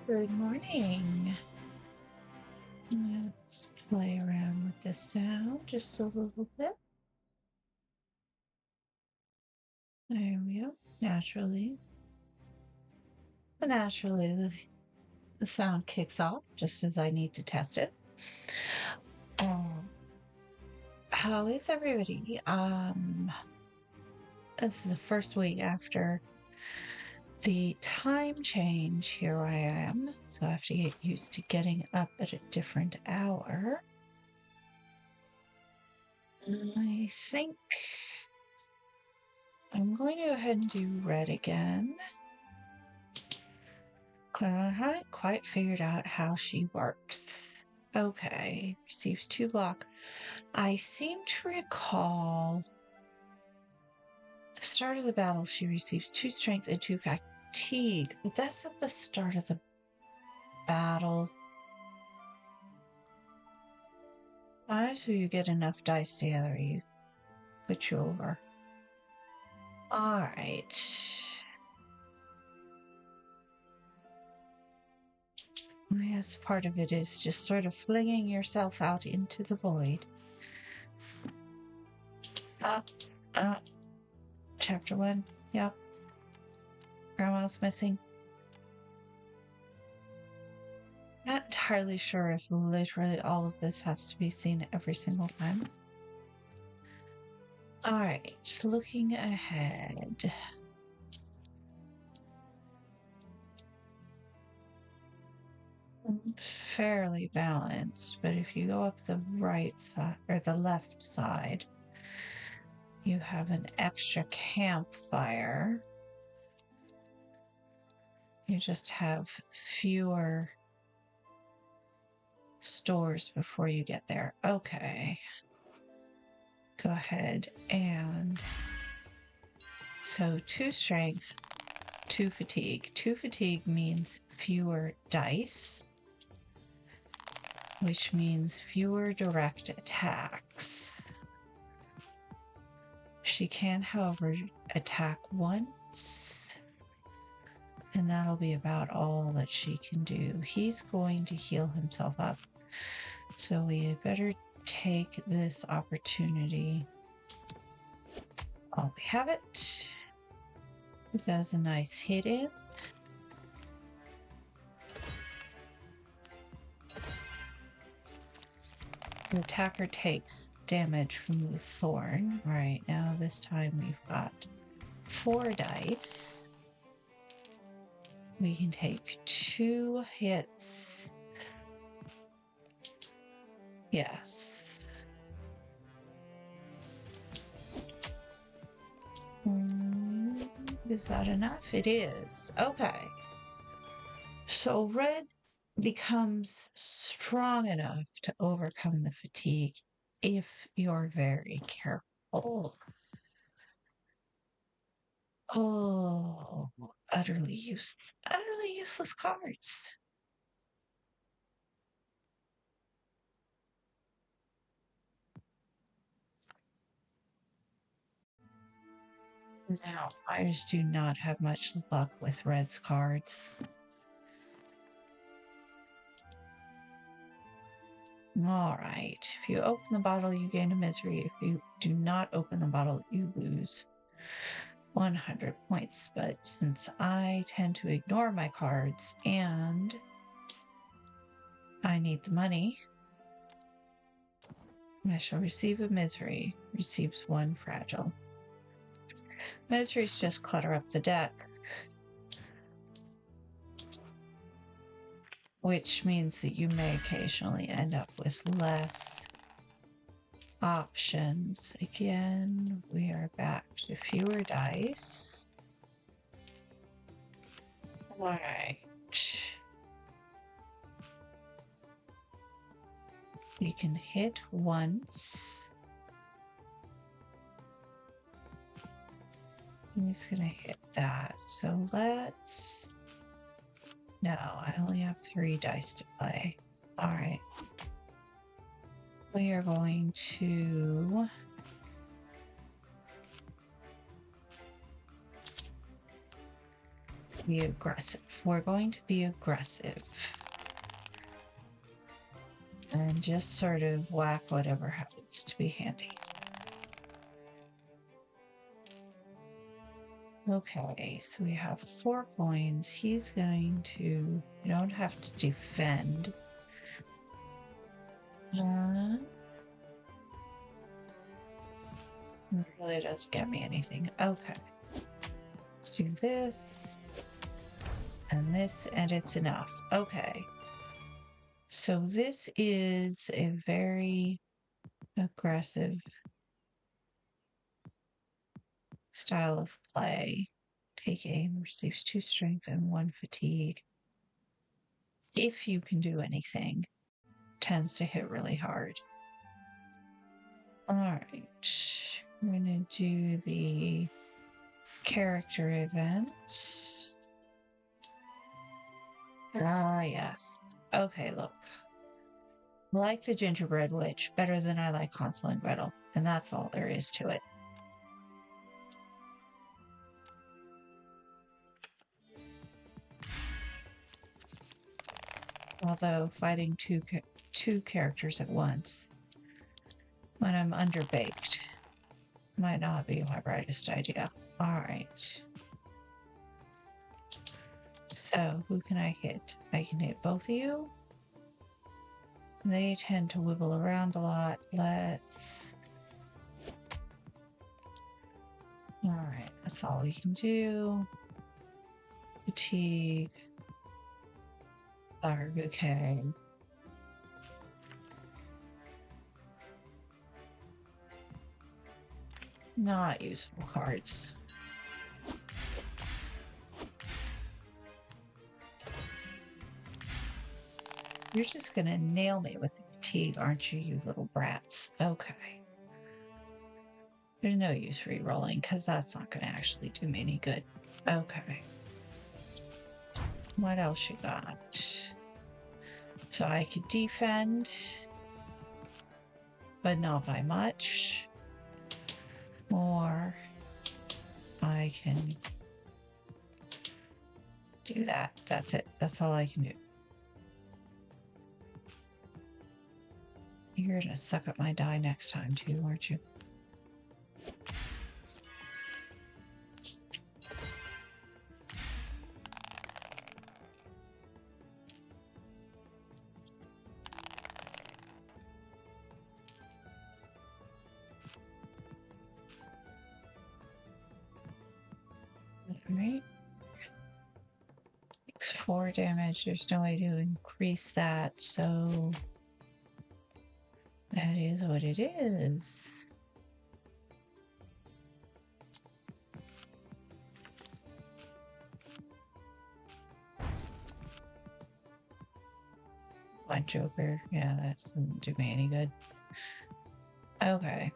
Good morning. Let's play around with the sound just a little bit. There we go. Naturally. Naturally, the sound kicks off just as I need to test it. How is everybody? This is the first week after the time change. Here I am, so I have to get used to getting up at a different hour. I think I'm going to go ahead and do red again. I haven't quite figured out how she works. Okay, receives 2 block. I seem to recall the start of the battle, she receives 2 strength and 2 fatigue. But that's at the start of the battle. Alright, so you get enough dice together, you put you over. Alright. Yes, part of it is just sort of flinging yourself out into the void. Chapter 1. Yep. Grandma's missing. Not entirely sure if literally all of this has to be seen every single time. Alright, so looking ahead. It's fairly balanced, but if you go up the right side or the left side, you have an extra campfire. You just have fewer stores before you get there. Okay. Go ahead and so 2 strength, 2 fatigue. 2 fatigue means fewer dice, which means fewer direct attacks. She can, however, attack once, and that'll be about all that she can do. He's going to heal himself up, so we had better take this opportunity. Oh, we have it. It does a nice hit in. The attacker takes damage from the thorn. Right now, this time we've got 4 dice. We can take 2 hits. Yes. Is that enough? It is. Okay. So red becomes strong enough to overcome the fatigue if you're very careful. Oh, utterly useless cards. Now, I just do not have much luck with red's cards. All right. If you open the bottle, you gain a misery. If you do not open the bottle, you lose 100 points. But since I tend to ignore my cards and I need the money, I shall receive a misery. Receives 1 fragile. Miseries just clutter up the deck, which means that you may occasionally end up with less options. Again, we are back to fewer dice. All right. You can hit once. He's gonna hit that. So let's... No, I only have 3 dice to play. All right. We are going to... Be aggressive. We're going to be aggressive. And just sort of whack whatever happens to be handy. Okay, so we have 4 coins. He's going to, you don't have to defend. It really doesn't get me anything. Okay. Let's do this and this, and it's enough. Okay. So this is a very aggressive style of play. Take aim, receives 2 strength and 1 fatigue. If you can do anything, tends to hit really hard. All right, we're gonna do the character event. Ah, yes. Okay, look. I like the gingerbread witch better than I like Hansel and Gretel, and that's all there is to it. Although fighting two characters at once when I'm underbaked might not be my brightest idea. All right. So who can I hit? I can hit both of you. They tend to wiggle around a lot. Let's... All right, that's all we can do. Fatigue. Flower bouquet. Not useful cards. You're just gonna nail me with the fatigue, aren't you, you little brats? Okay. There's no use re-rolling because that's not gonna actually do me any good. Okay. What else you got? So I could defend, but not by much. Or I can do that. That's it. That's all I can do. You're gonna suck up my die next time too, aren't you? Alright. Takes 4 damage. There's no way to increase that, so that is what it is. One Joker. Yeah, that doesn't do me any good. Okay.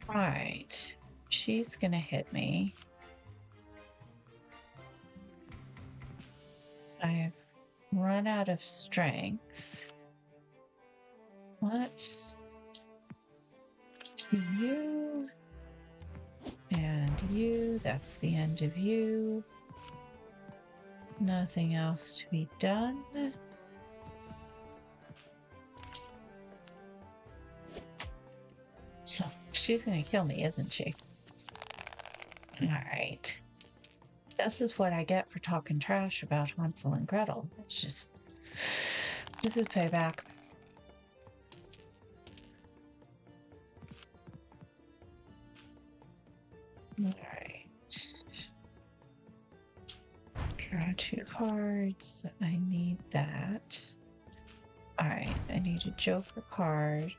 Right. She's gonna hit me. I've run out of strength. Let's do you and you. That's the end of you. Nothing else to be done. So she's gonna kill me, isn't she? All right. This is what I get for talking trash about Hansel and Gretel. It's just, this is payback. All right. Draw 2 cards. I need that. All right. I need a Joker card.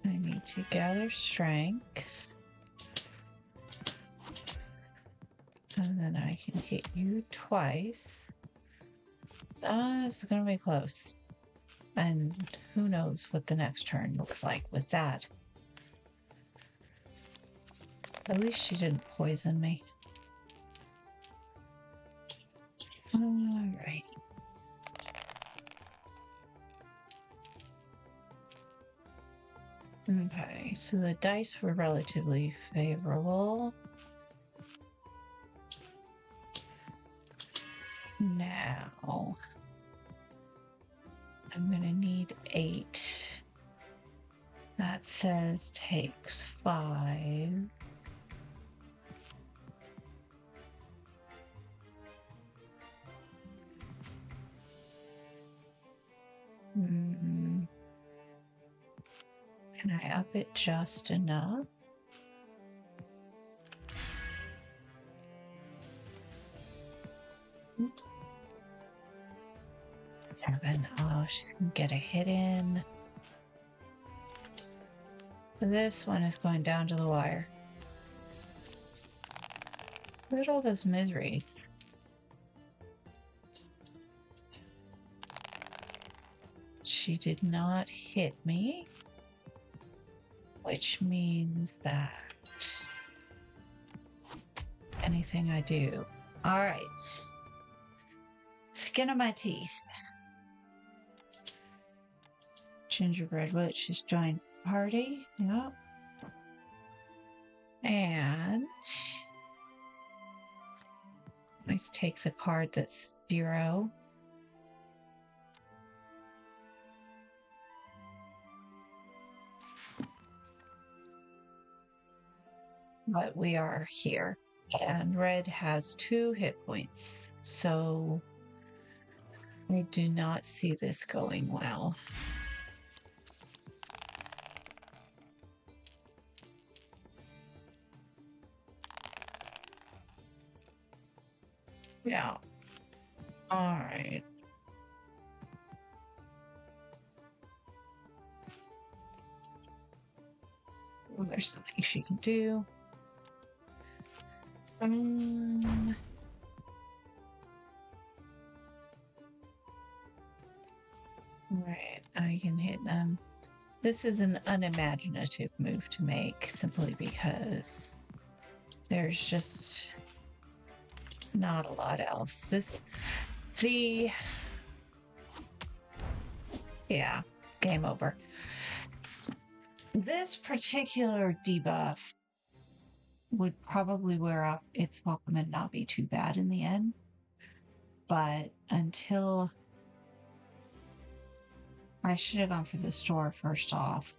I need to gather strength. And then I can hit you twice. It's gonna be close. And who knows what the next turn looks like with that. At least she didn't poison me. Alrighty. Okay, so the dice were relatively favorable. Now, I'm gonna need 8. That says takes 5. Can I up it just enough? 7. Oh, she's gonna get a hit in. This one is going down to the wire. Look at all those miseries. She did not hit me, which means that anything I do. All right. Skin of my teeth. Gingerbread Witch has joined party. Yep. And let's take the card that's 0. But we are here. And red has 2 hit points. So I do not see this going well. Yeah. All right. Well, there's something she can do. Right, I can hit them. This is an unimaginative move to make simply because there's just not a lot else. Yeah, game over. This particular debuff would probably wear off its welcome and not be too bad in the end. But until I should have gone for the store first off,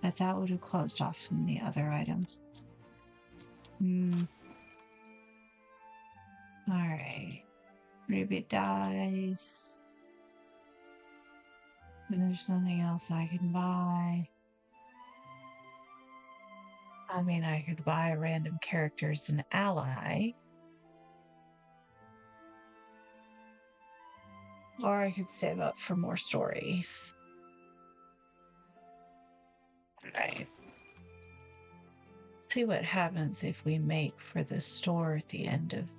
but that would have closed off some of the other items. All right. Ribbit dice. There's nothing else I can buy. I mean, I could buy a random character as an ally. Or I could save up for more stories. Right. See what happens if we make for the store at the end of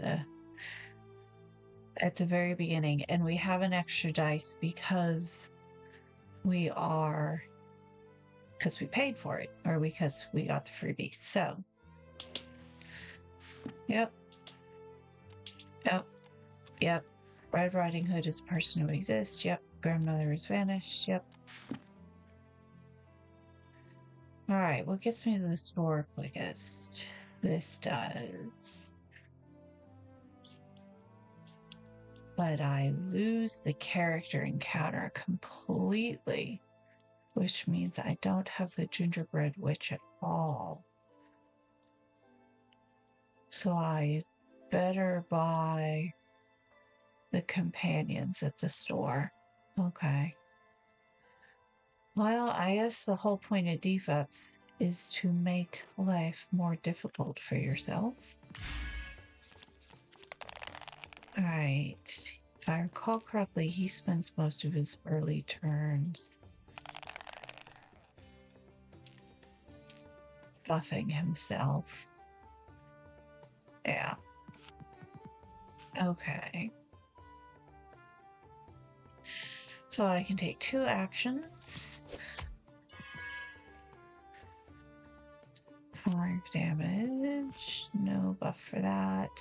at the very beginning, and we have an extra dice because we paid for it, or because we got the freebie. So, yep. Red Riding Hood is a person who exists. Yep. Grandmother has vanished. Yep. All right. What gets me to the store quickest? This does. But I lose the character encounter completely, which means I don't have the Gingerbread Witch at all. So I better buy the companions at the store. Okay. Well, I guess the whole point of debuffs is to make life more difficult for yourself. All right. If I recall correctly, he spends most of his early turns buffing himself. Yeah. Okay. So I can take 2 actions. 5 damage. No buff for that.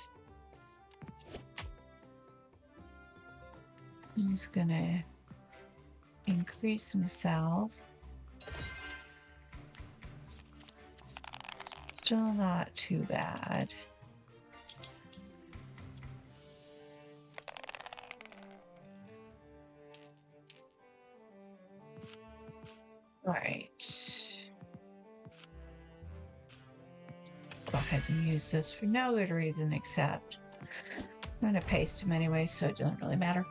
He's gonna increase himself. Still not too bad. Right. Go ahead and use this for no good reason except I'm gonna paste him anyway, so it doesn't really matter.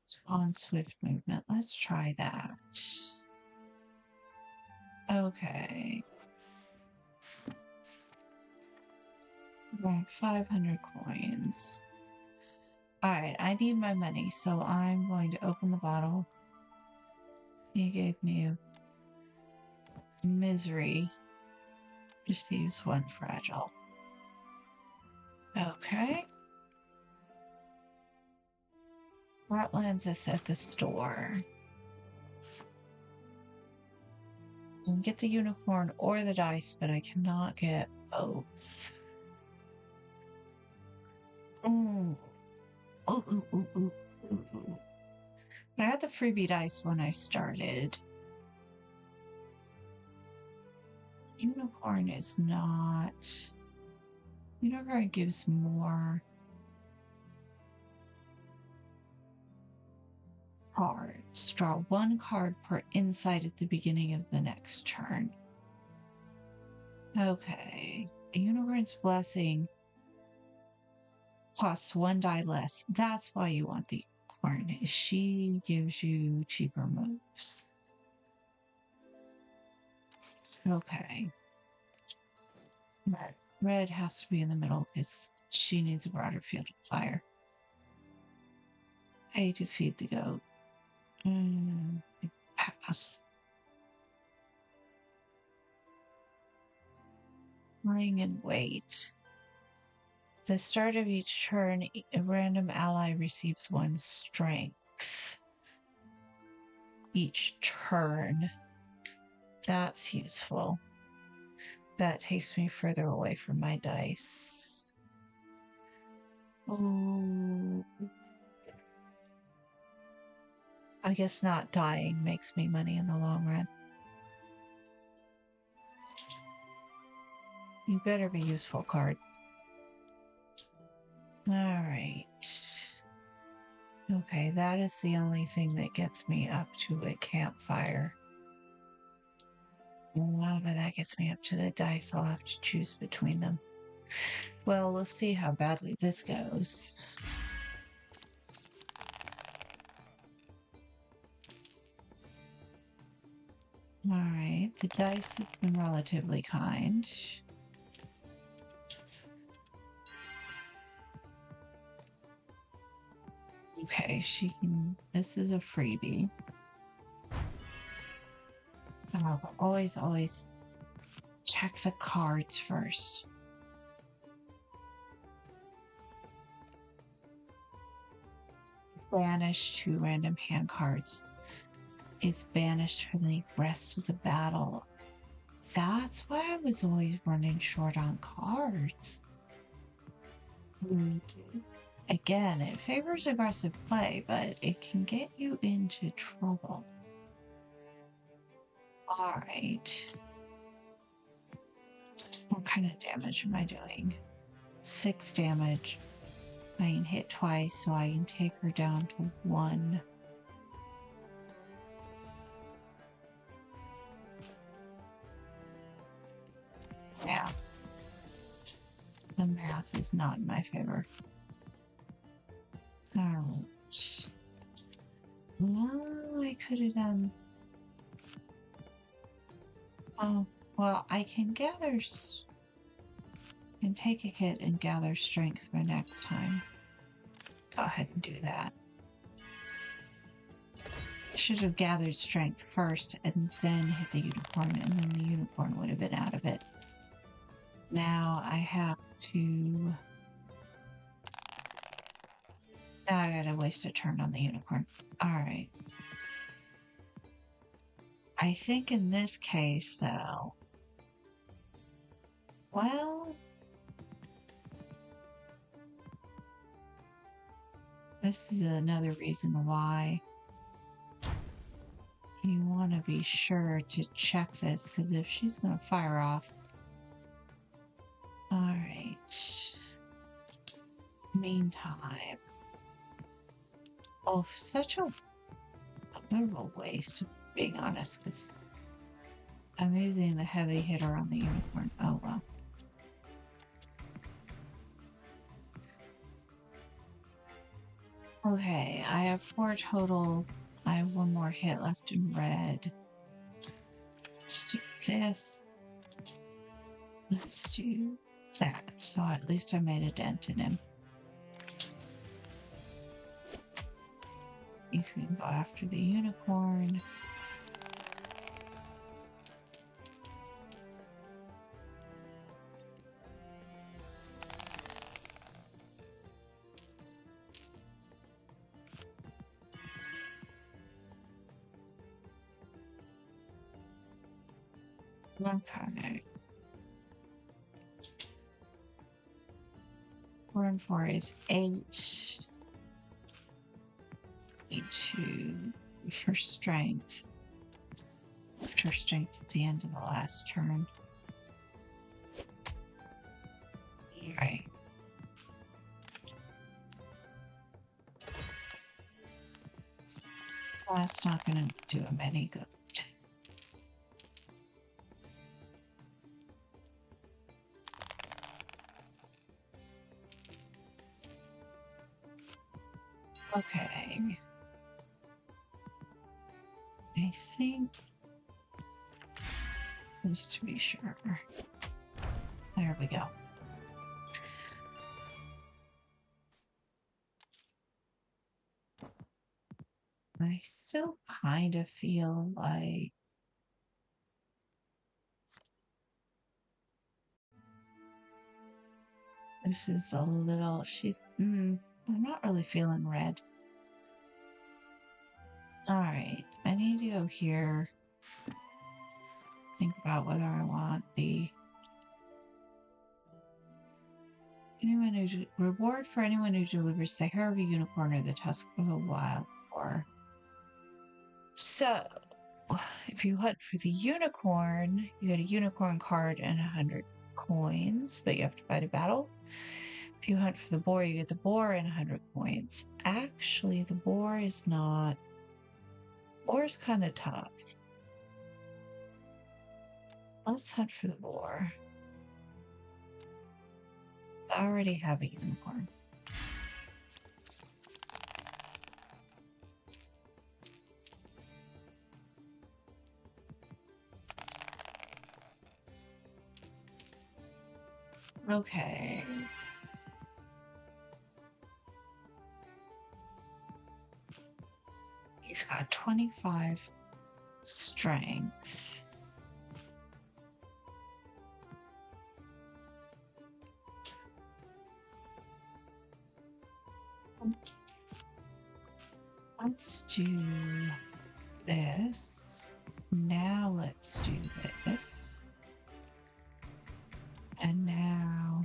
Swan swift movement. Let's try that. Okay. About 500 coins. Alright, I need my money, so I'm going to open the bottle. He gave me a misery. Just use one fragile. Okay. That lands us at the store. I can get the unicorn or the dice, but I cannot get both. I had the freebie dice when I started. Unicorn is not. Unicorn gives more cards. Draw 1 card per insight at the beginning of the next turn. Okay. The Unicorn's Blessing costs 1 die less. That's why you want the unicorn. She gives you cheaper moves. Okay. But red has to be in the middle because she needs a broader field of fire. Pay to feed the goat. Pass. Ring and wait. At the start of each turn, a random ally receives 1 strength. Each turn. That's useful. That takes me further away from my dice. Oh. I guess not dying makes me money in the long run. You better be useful card. Alright. Okay, that is the only thing that gets me up to a campfire. But that gets me up to the dice. I'll have to choose between them. Well, let's see how badly this goes. Alright, the dice have been relatively kind. Okay, she can. This is a freebie. Always check the cards first. Banish 2 random hand cards. Is banished for the rest of the battle. That's why I was always running short on cards. Again, it favors aggressive play, but it can get you into trouble. Alright. What kind of damage am I doing? 6 damage. I can hit twice, so I can take her down to 1. Yeah. The math is not in my favor. Alright. Well, I could have done. Oh, well, I can gather. Can take a hit and gather strength for next time. Go ahead and do that. I should have gathered strength first and then hit the unicorn, and then the unicorn would have been out of it. Now I have to. Now I gotta waste a turn on the unicorn. Alright. I think in this case, though, well, this is another reason why you want to be sure to check this, because if she's going to fire off. All right. Meantime. Oh, such a bit of a waste, being honest, because I'm using the heavy hitter on the unicorn. Oh, well. Okay, I have 4 total. I have 1 more hit left in red. Let's do this. Let's do that. So at least I made a dent in him. He's going to go after the unicorn. Okay. 4 and 4 is 8. Need to for strength. Lift her strength at the end of the last turn. Right. That's not going to do him any good. Okay. I think, just to be sure. There we go. I still kind of feel like this is a little, I'm not really feeling red. All right, I need to go here. Think about whether I want the reward for anyone who delivers the hair of a unicorn or the tusk of a wild boar. So, if you hunt for the unicorn, you get a unicorn card and 100 coins, but you have to fight a battle. If you hunt for the boar, you get the boar and 100 coins. Actually, the boar is not. Boar's kind of tough. Let's hunt for the boar. I already have a unicorn. Okay. He's got 25 strength. Let's do this. Now let's do this. And now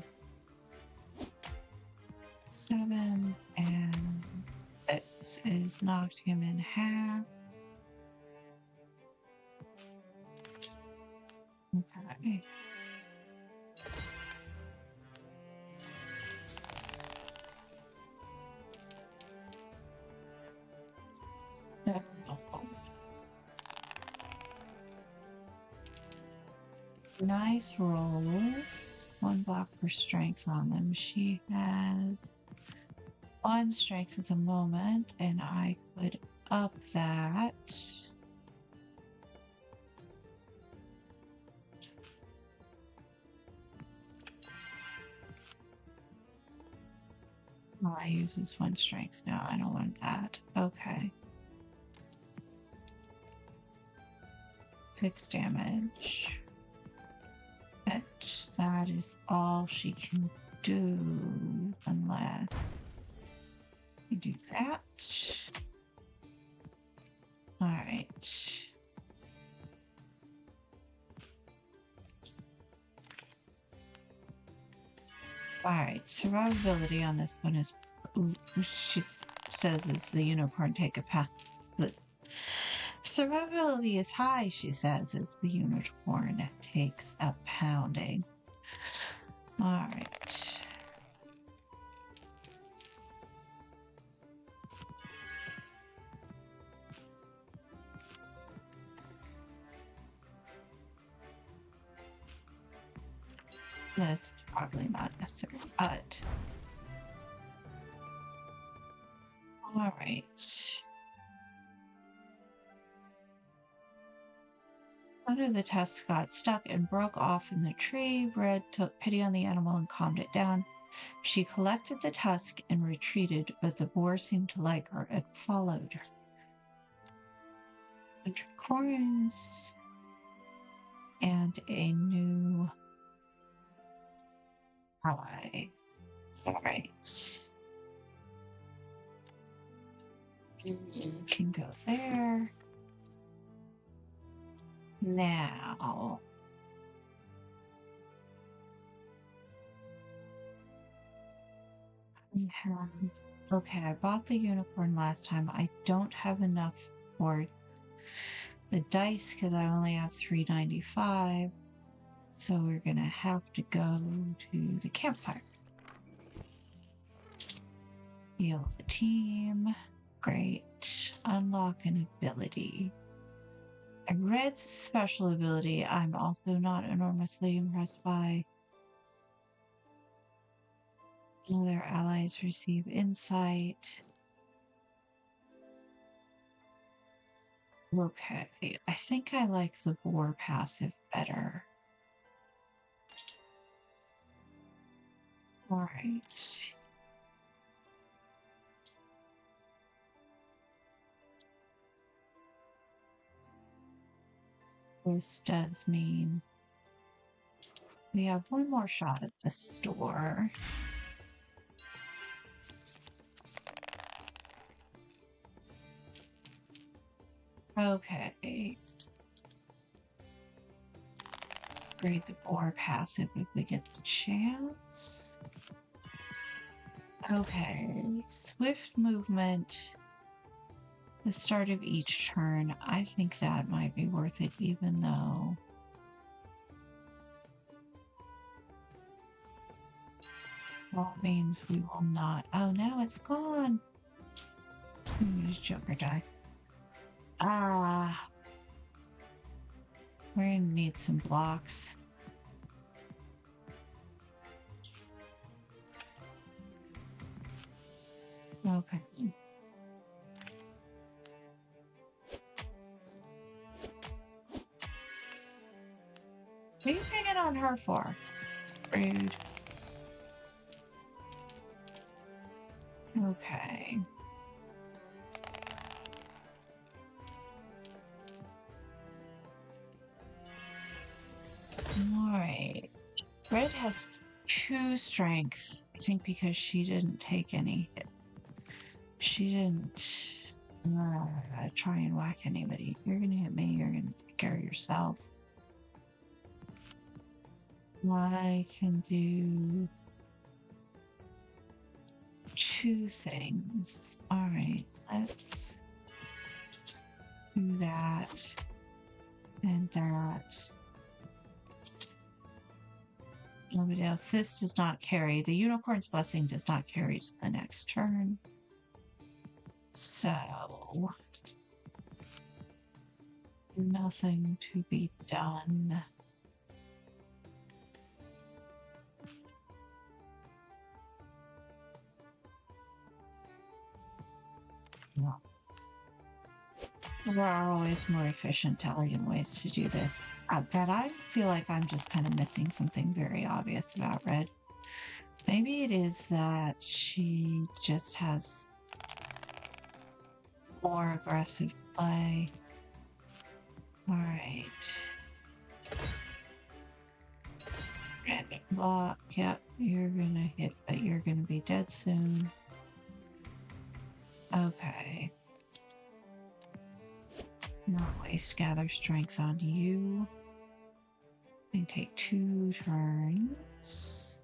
7 and it is knocked him in half. Okay. Nice rolls. 1 block for strength on them. She has 1 strength at the moment, and I could up that. Oh, I use this 1 strength now. I don't want that. Okay. 6 damage. But that is all she can do unless we do that. All right. Alright, survivability on this one is, she says it's the unicorn take a path. The survivability is high, she says, as the unicorn takes a pounding. Alright. That's probably not necessary, but all right. Under the tusk got stuck and broke off in the tree. Red took pity on the animal and calmed it down. She collected the tusk and retreated, but the boar seemed to like her and followed her. 100 coins and a new ally. All right. You can go there. Now. We have. Okay, I bought the unicorn last time. I don't have enough for the dice because I only have 395. So we're gonna have to go to the campfire. Heal the team. Great. Unlock an ability. I read special ability I'm also not enormously impressed by. Their allies receive insight. Okay, I think I like the boar passive better. Alright. This does mean we have one more shot at the store. Okay. Upgrade the boar passive if we get the chance. Okay. Swift movement. The start of each turn. I think that might be worth it, even though. Well, it means we will not. Oh, now it's gone. Just Joker die. Ah. We're gonna need some blocks. Okay. What are you picking on her for? Rude. Okay. Alright. Red has 2 strength. I think because she didn't take any hit. She didn't try and whack anybody. You're gonna hit me, you're gonna take care of yourself. I can do 2 things. Alright, let's do that and that. Nobody else. This does not carry. The unicorn's blessing does not carry to the next turn. So, nothing to be done. No. There are always more efficient, elegant ways to do this. But I feel like I'm just kind of missing something very obvious about Red. Maybe it is that she just has more aggressive play. Alright. Random block. Yep, you're gonna hit, but you're gonna be dead soon. Okay. Not waste gather strength on you. And take 2 turns.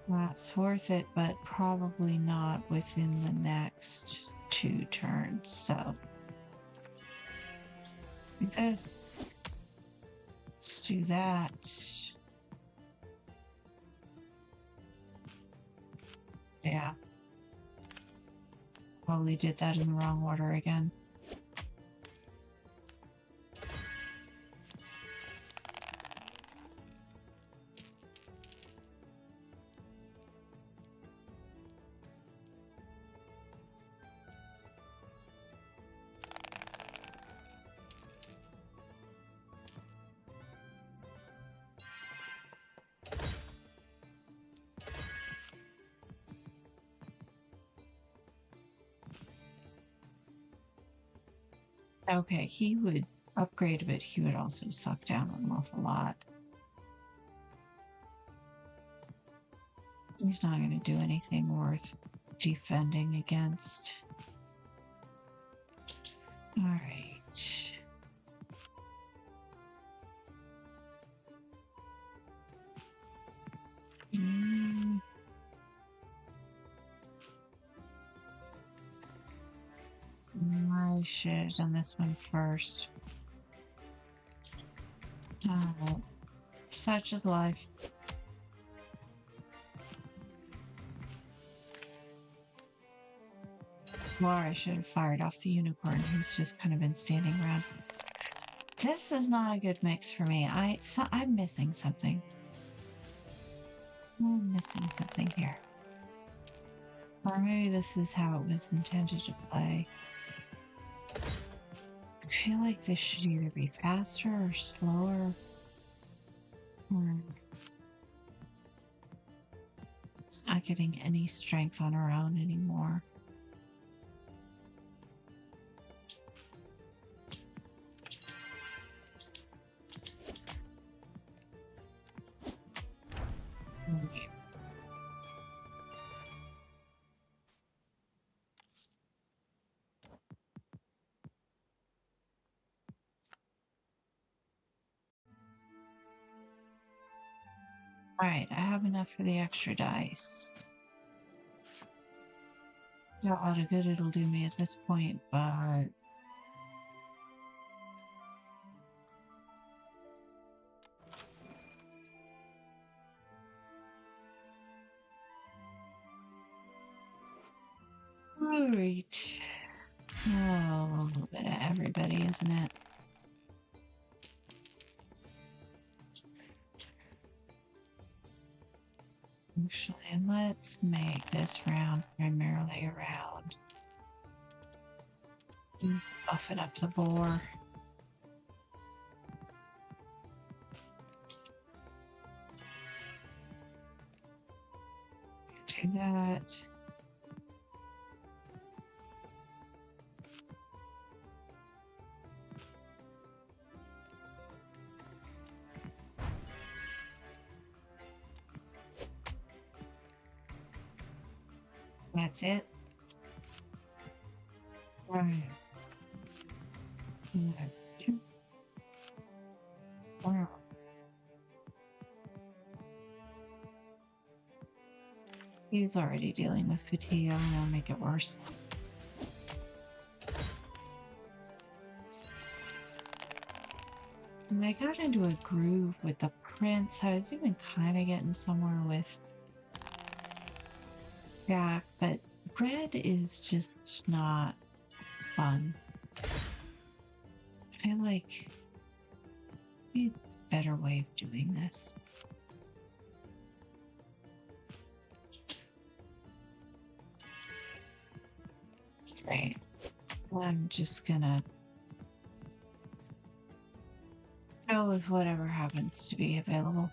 That's worth it, but probably not within the next 2 turns. So, do this. Let's do that. Yeah. Probably did that in the wrong order again. Okay, he would upgrade, but he would also suck down an awful lot. He's not going to do anything worth defending against. All right. I should have done this one first. Such is life. Laura should have fired off the unicorn who's just kind of been standing around. This is not a good mix for me. I'm missing something. I'm missing something here. Or maybe this is how it was intended to play. I feel like this should either be faster or slower. Or it's not getting any strength on her own anymore. Alright, I have enough for the extra dice. Not a lot of good it'll do me at this point, but alright. Oh, a little bit of everybody, isn't it? Actually, let's make this round primarily around buffing up the boar. Do that. That's it. Right. Wow. He's already dealing with fatigue. I don't want to make it worse. And I got into a groove with the prince. I was even kind of getting somewhere with Jack, but red is just not fun. I like a better way of doing this. Great. I'm just gonna go with whatever happens to be available.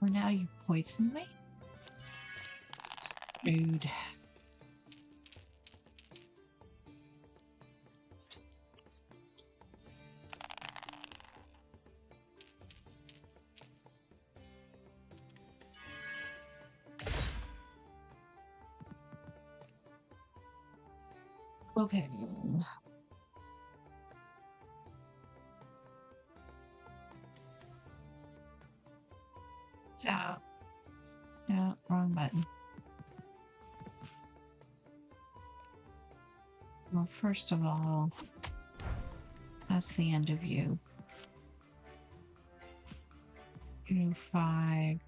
Well, now you poisoned me? Rude. Okay. So, no, wrong button. Well, first of all, that's the end of you. You 5.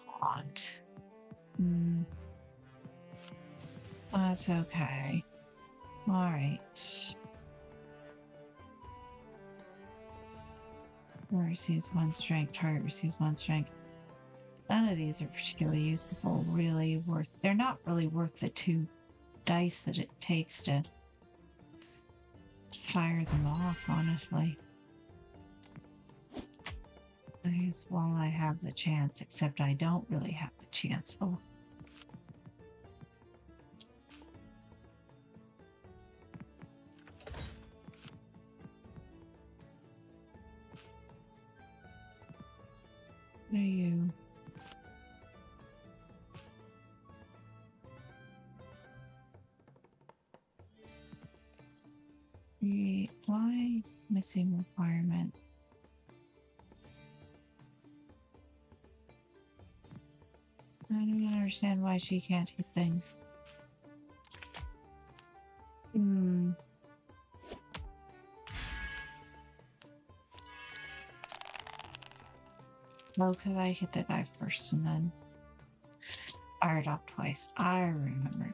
Haunt. That's okay. All right. Receives 1 strength. Target receives 1 strength. None of these are particularly useful. They're not really worth the 2 dice that it takes to fire them off, honestly. I guess while I have the chance, except I don't really have the chance. Oh. What are you? Why missing requirement? I don't understand why she can't hit things. Well, because I hit the guy first and then fired off twice. I remember now.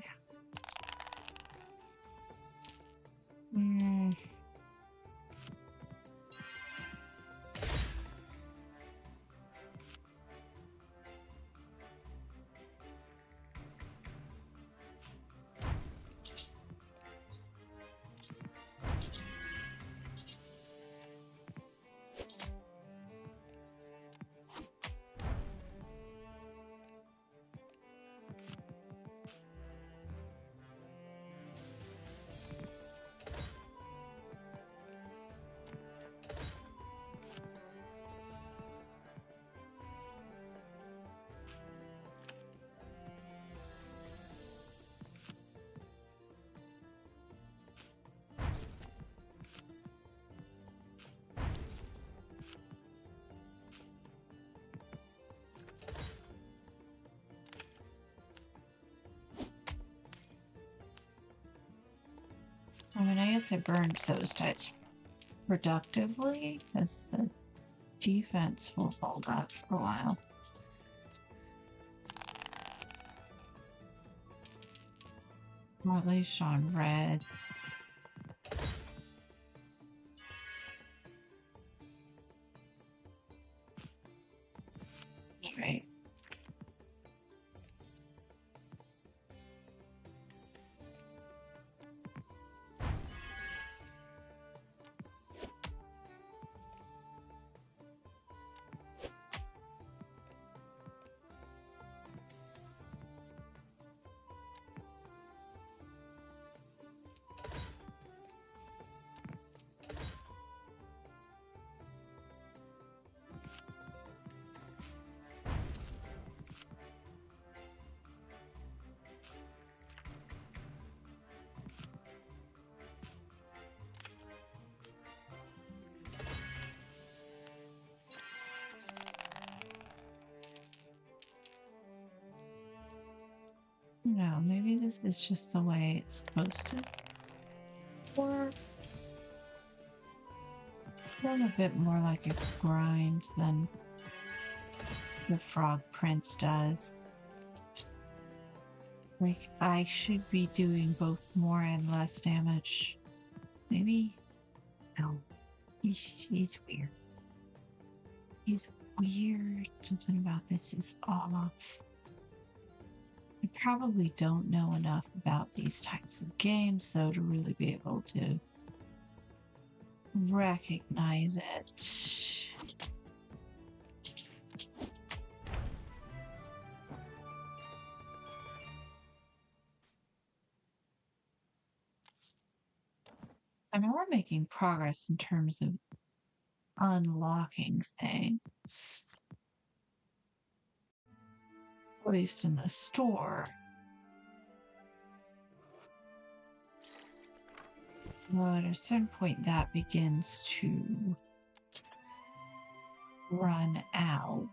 I mean, I guess I burned those dice productively because the defense will hold up for a while. Or at least on red. Right. No, maybe this is just the way it's supposed to work. Felt a bit more like a grind than the Frog Prince does. Like, I should be doing both more and less damage. Maybe? No. He's weird. He's weird. Something about this is off. I probably don't know enough about these types of games, though, to really be able to recognize it. I mean, we're making progress in terms of unlocking things. At least in the store. Well, at a certain point, that begins to run out.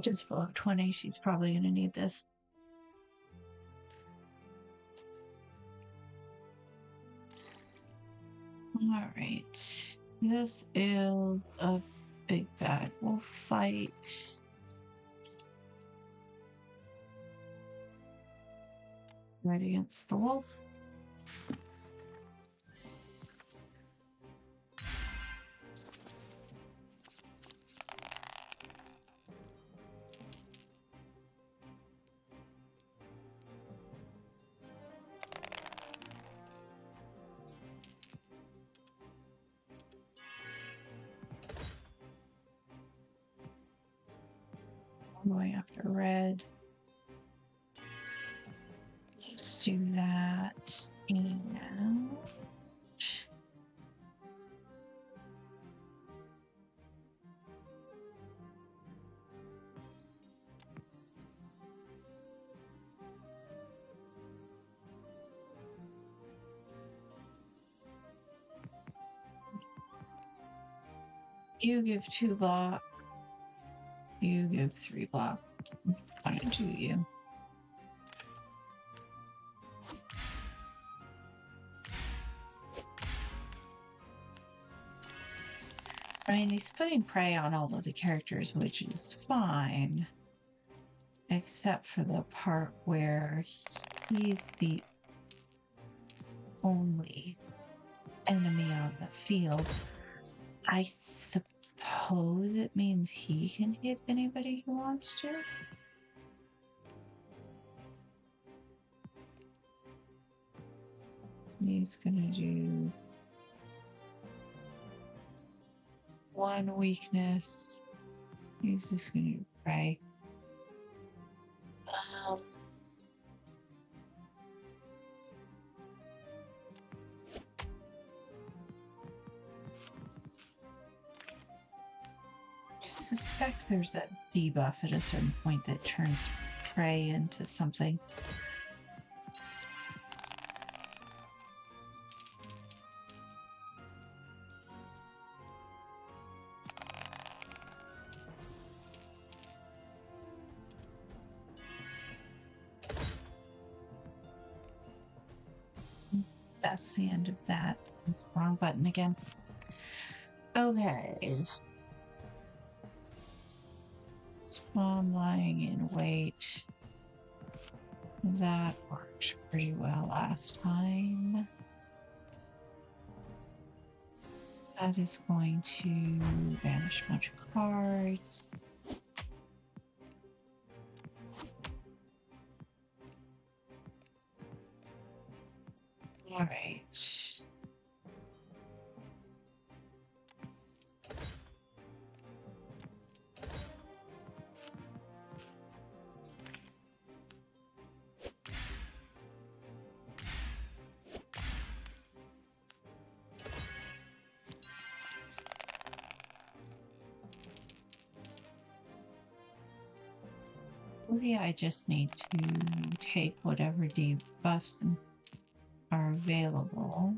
Just below 20, she's probably going to need this. All right. This is a big bad. We'll fight. Right against the wolf. Going after red. Let's do that. And you give 2 block. You give 3 block. I'm gonna do you. I mean, he's putting prey on all of the characters, which is fine. Except for the part where he's the only enemy on the field. I suppose it means he can hit anybody he wants to. He's gonna do 1 weakness. He's just gonna do prey. I suspect there's a debuff at a certain point that turns prey into something. That's the end of that. Wrong button again. Okay. Spawn lying in wait. That worked pretty well last time. That is going to banish a bunch of cards. All right. Maybe I just need to take whatever debuffs are available.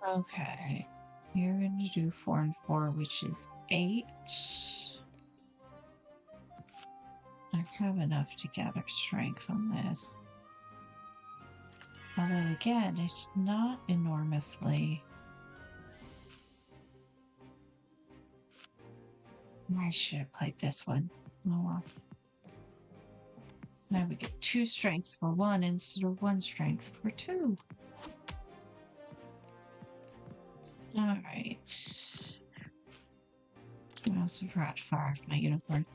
Okay, you're going to do 4 and 4, which is 8. I have enough to gather strength on this. Although again, it's not enormously. I should have played this one. Oh well. Now we get 2 strength for 1 instead of 1 strength for 2. Alright. I also forgot to fire off my unicorn.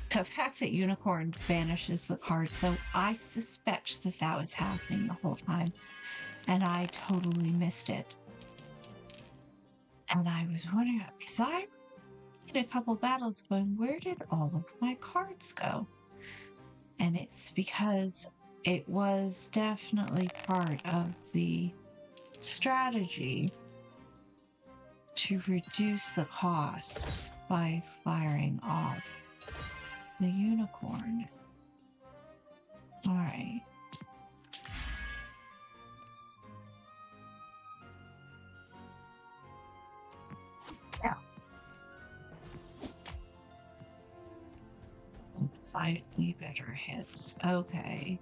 The fact that unicorn banishes the card, so I suspect that that was happening the whole time. And I totally missed it. And I was wondering, because I in a couple battles going, where did all of my cards go? And it's because it was definitely part of the strategy to reduce the costs by firing off the unicorn. All right. Yeah. Slightly better hits. Okay.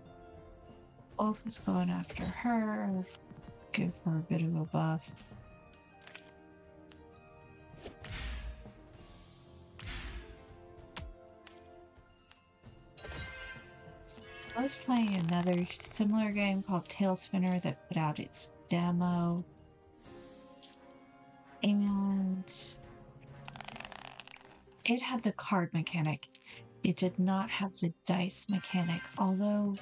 Wolf is going after her. Give her a bit of a buff. I was playing another similar game called Tailspinner that put out its demo. And it had the card mechanic. It did not have the dice mechanic, although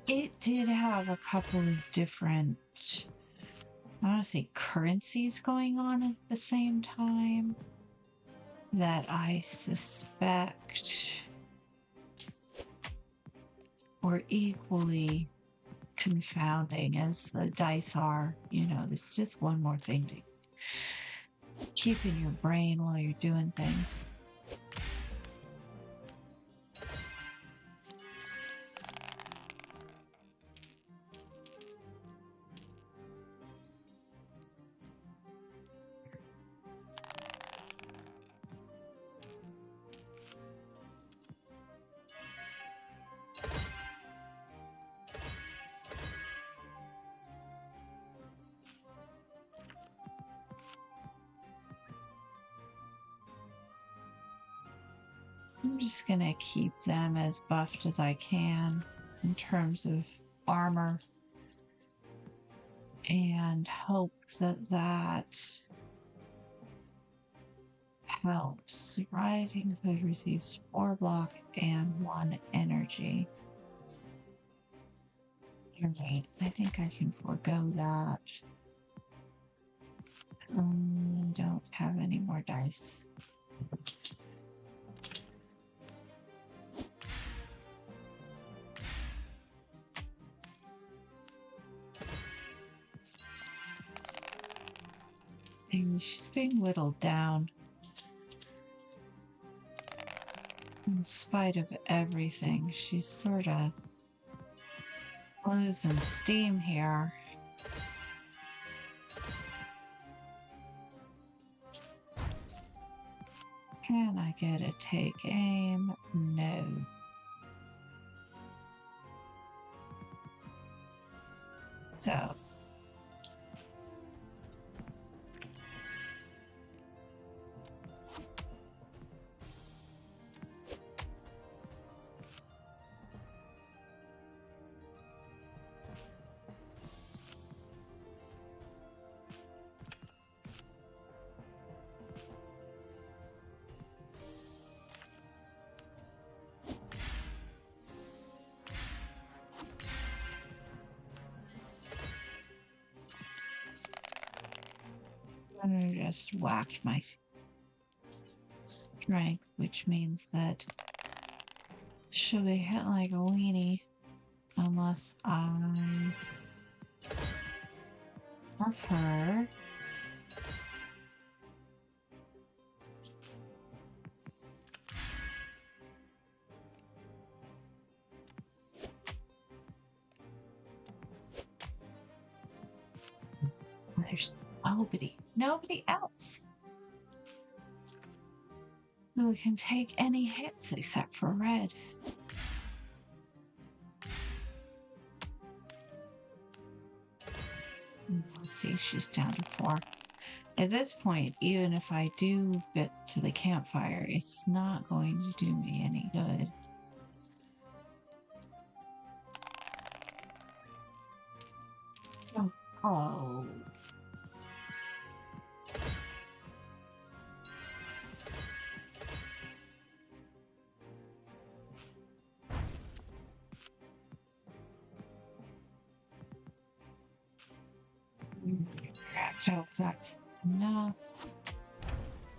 it did have a couple of different, I want to say, currencies going on at the same time that I suspect were equally confounding as the dice are. You know, there's just one more thing to keep in your brain while you're doing things. I'm just gonna keep them as buffed as I can in terms of armor and hope that that helps. Riding Hood receives 4 block and 1 energy. Alright, I think I can forego that. Don't have any more dice. And she's being whittled down. In spite of everything, she's sort of losing steam here. Can I get a take aim? No. So. I'm gonna just whack my strength, which means that she'll be hit like a weenie unless I buff her. There's nobody else who can take any hits except for red. Let's see, she's down to 4. At this point, even if I do get to the campfire, it's not going to do me any good. Oh. I hope that's enough.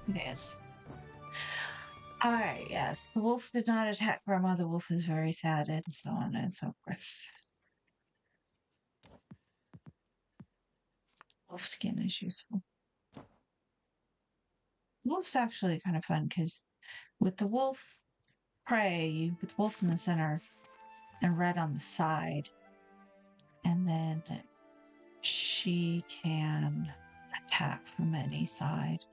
It is. Alright, yes. The wolf did not attack Grandma. The wolf is very sad, and so on and so forth. Wolf skin is useful. Wolf's actually kind of fun because with the wolf prey, you put the wolf in the center and red on the side, and then she can attack from any side.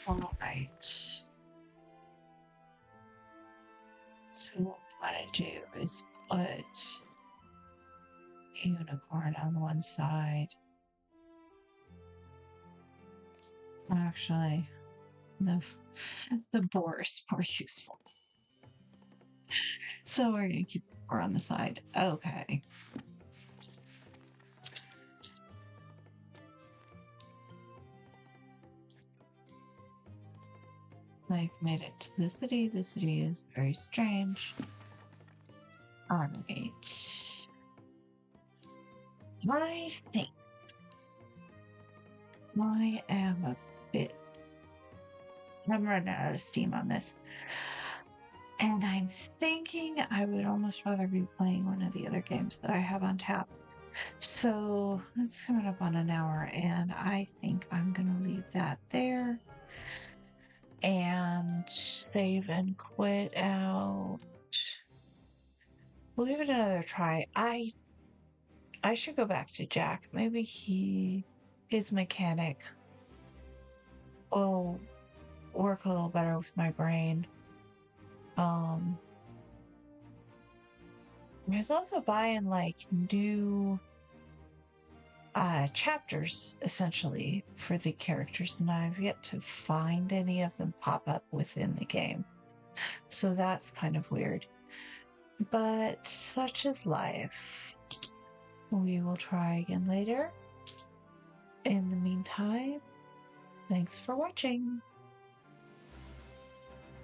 All right. So what I do is put unicorn on one side. Actually, the boar is more useful. So we're gonna keep the boar on the side. Okay. I've made it to the city. The city is very strange. Alright. I think I am a bit. I'm running out of steam on this. And I'm thinking I would almost rather be playing one of the other games that I have on tap. So it's coming up on an hour, and I think I'm going to leave that there and save and quit out. We'll give it another try. I should go back to Jack. Maybe his mechanic will work a little better with my brain. There's also buying like new chapters essentially for the characters, and I've yet to find any of them pop up within the game. So that's kind of weird. But such is life. We will try again later. In the meantime, thanks for watching.